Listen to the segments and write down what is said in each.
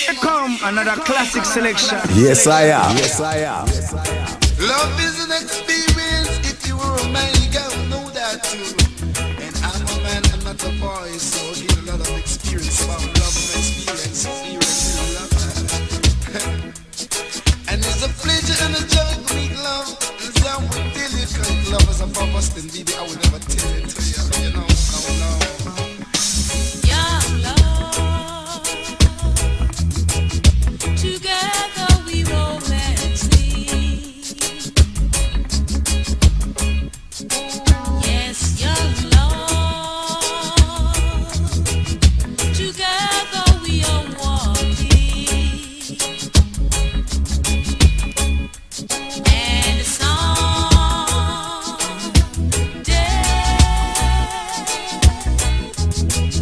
Here come another classic selection. Yes, I am. Yes, I am. Love is an experience. If you were a man, you gotta know that too. And I'm a man, I'm not a boy, so I get a lot of experience about love and experience. And it's a pleasure and a joy to meet love. It's how we tell you, cause love is a purpose, then baby, I will never tell it to you. You know, young love, together we romancing. Yes, young love, together we are walking. And the someday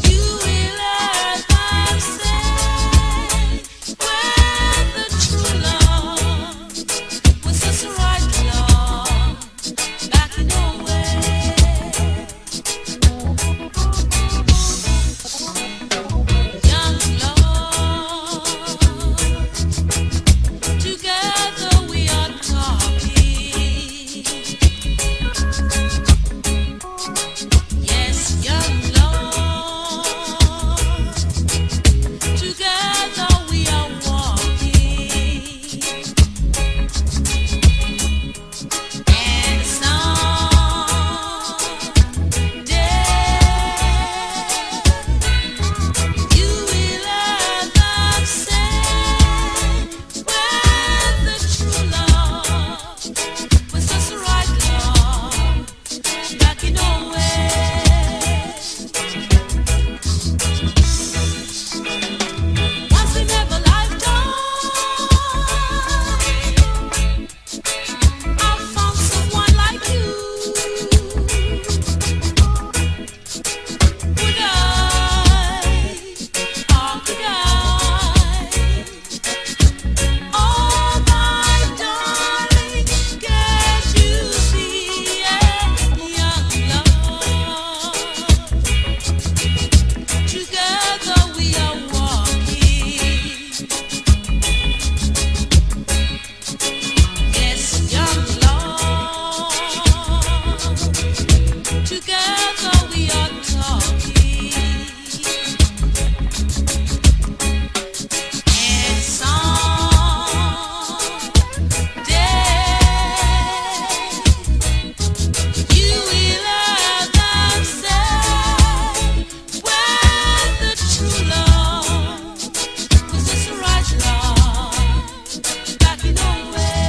you will hear them say, when the true love was just right love back in the way. Young love, together we are talking. Yes, young love, together we are walking. And someday you will hear them say, when the true love was just the right love back in the way. Once in every lifetime, I found someone like you. Would I, or could I? Oh, my darling, can't you see, young love? Together we are walking. Yes, young love, together we are talking. And someday you will hear them say, when the true love was just the right love back in the way.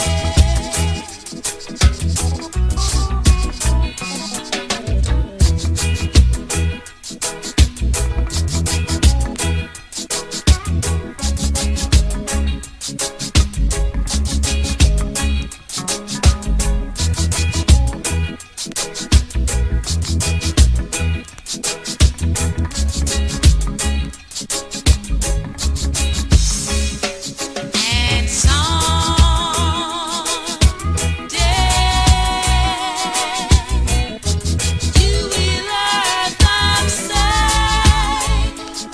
And someday you will hear them say,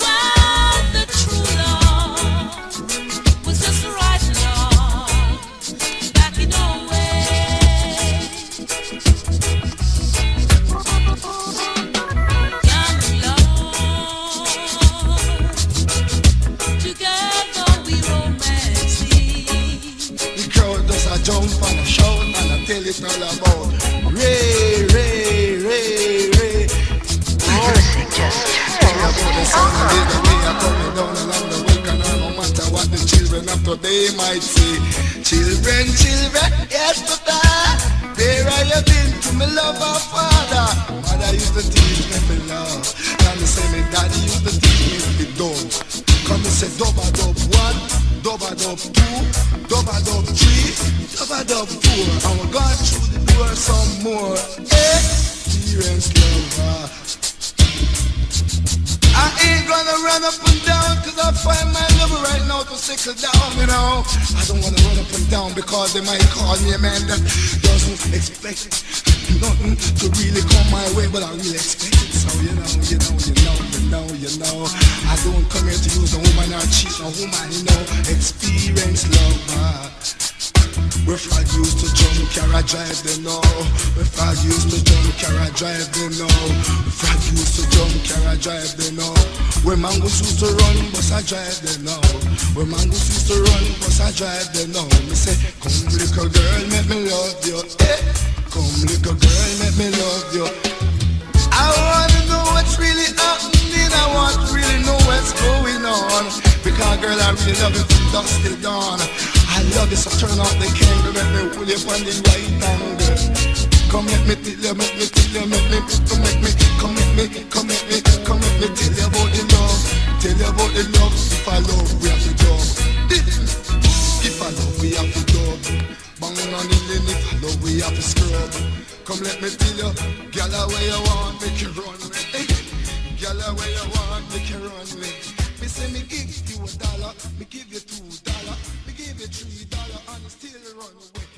when the true love was just the right love back in the way. Young love, together we romancing. the crowd does a jump and a shout and I tell it all about Ray, Ray, Ray, Ray. Music just Tell about the Sunday, the way I'm coming down along the way, and no matter what the children of today might say. Children, children, yesterday, where have you been to me lover father? Mother used to teach me to love, and me say me daddy used to teach me to be dumb. Come me say dubba dub one, dubba dub two, dubba dub three, dubba dub four, and we're going through the door some more. Experience lover. I ain't gonna run up and down, cause I find my lover right now to settle down, you know. I don't wanna run up and down because they might call me a man that doesn't expect nothing to really come my way, but I really expect it. So you know. I don't come here to use a woman or cheat a woman, you know. Experience love. We're fag used to jump, carry drive, they know. We're fag used to jump, carry drive, they know. We're fag used to jump, carry drive, they know. When mangoes used to run, bus I drive, they know. When mangoes used to run, bus I drive, they know. Me say, come little girl, make me love you. Come little girl, make me love you. I wanna know what's really happening. I want to really know what's going on. Because girl, I really love you from dusk till dawn. I love you, so turn off the candle. Let me hold you on the right angle. Come let me tell you, make me tell you, make me tell you about the love. Tell you about the love. If I love, we have to dub. If I love, we have to dub. Bang on the lane, if I love, we have to scrub. Come let me tell you, girl, where you want, make you run with. Girl, where you want, make you run with. Me say me give you $1, me give you $2, me give you $3, and you still run away.